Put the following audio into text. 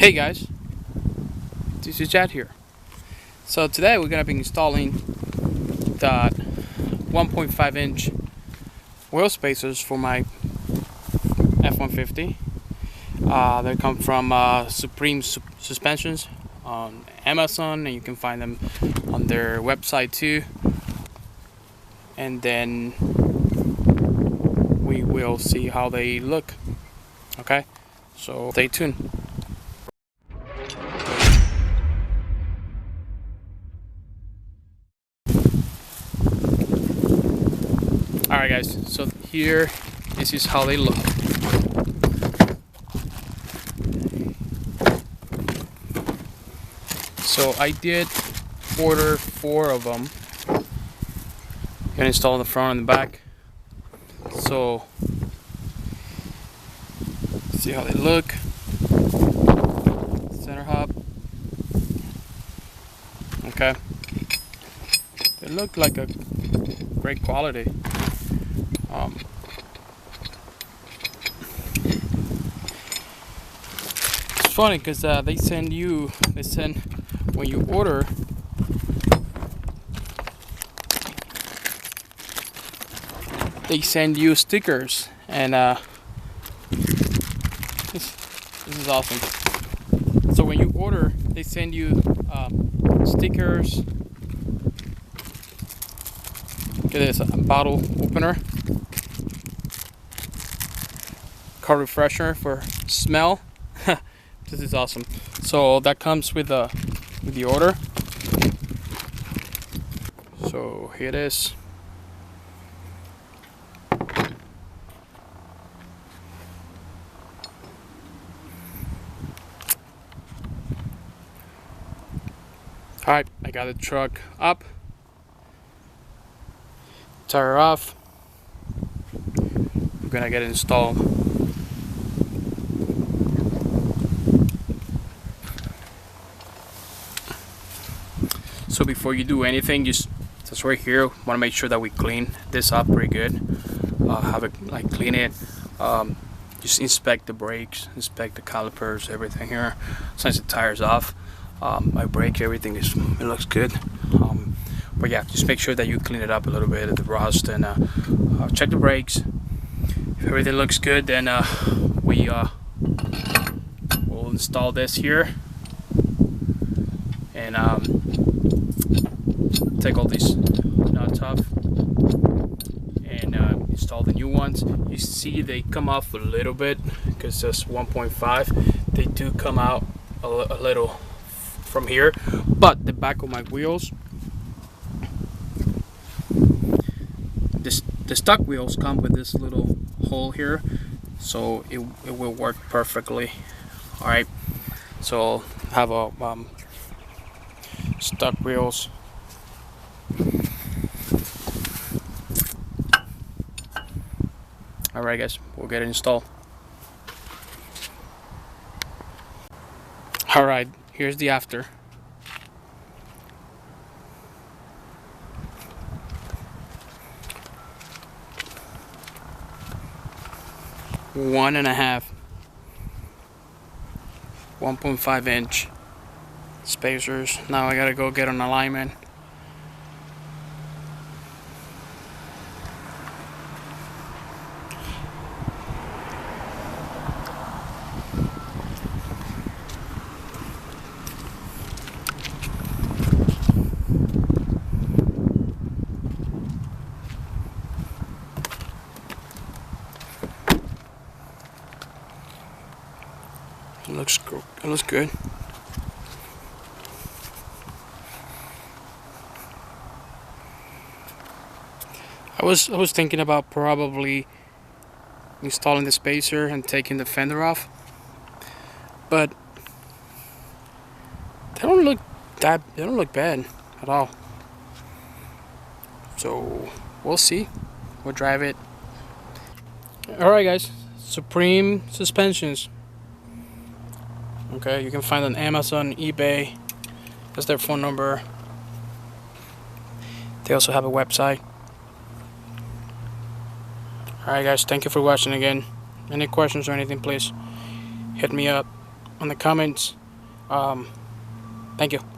Hey guys, this is Chad here. So today we're gonna be installing the 1.5 inch wheel spacers for my F150. They come from Supreme Suspensions on Amazon, and you can find them on their website too. And then we will see how they look. Okay, so stay tuned. Alright guys, so here, this is how they look. So I did order 4 of them. You can install in the front and the back. So, see how they look. Center hub. Okay. They look like a great quality. It's funny because they send when you order, they send you stickers, and this is awesome. So when you order, they send you stickers. Look at this, a bottle opener, car refresher for smell. This is awesome. So that comes with the order. So here it is. Alright, I got the truck up. Tire off. We're gonna get it installed. So before you do anything, just right here, want to make sure that we clean this up pretty good. Have it clean it. Just inspect the brakes, inspect the calipers, everything here. Since the tire's off, my brake, everything it looks good. But yeah, just make sure that you clean it up a little bit at the rust, and check the brakes. If everything looks good, then we'll install this here, and take all these nuts off and install the new ones. You see they come off a little bit because it's 1.5. They do come out a little from here, but the back of my wheels, the stock wheels come with this little hole here, so it will work perfectly. All right, so have a stock wheels. All right, guys, we'll get it installed. All right, here's the after. One and a half, 1.5 inch spacers. Now I gotta go get an alignment. It looks good. I was thinking about probably installing the spacer and taking the fender off, but they don't look bad at all. So we'll see. We'll drive it. All right, guys. Supreme Suspensions. Okay, you can find on Amazon, eBay. That's their phone number. They also have a website. Alright guys, thank you for watching again. Any questions or anything, please hit me up on the comments. Thank you.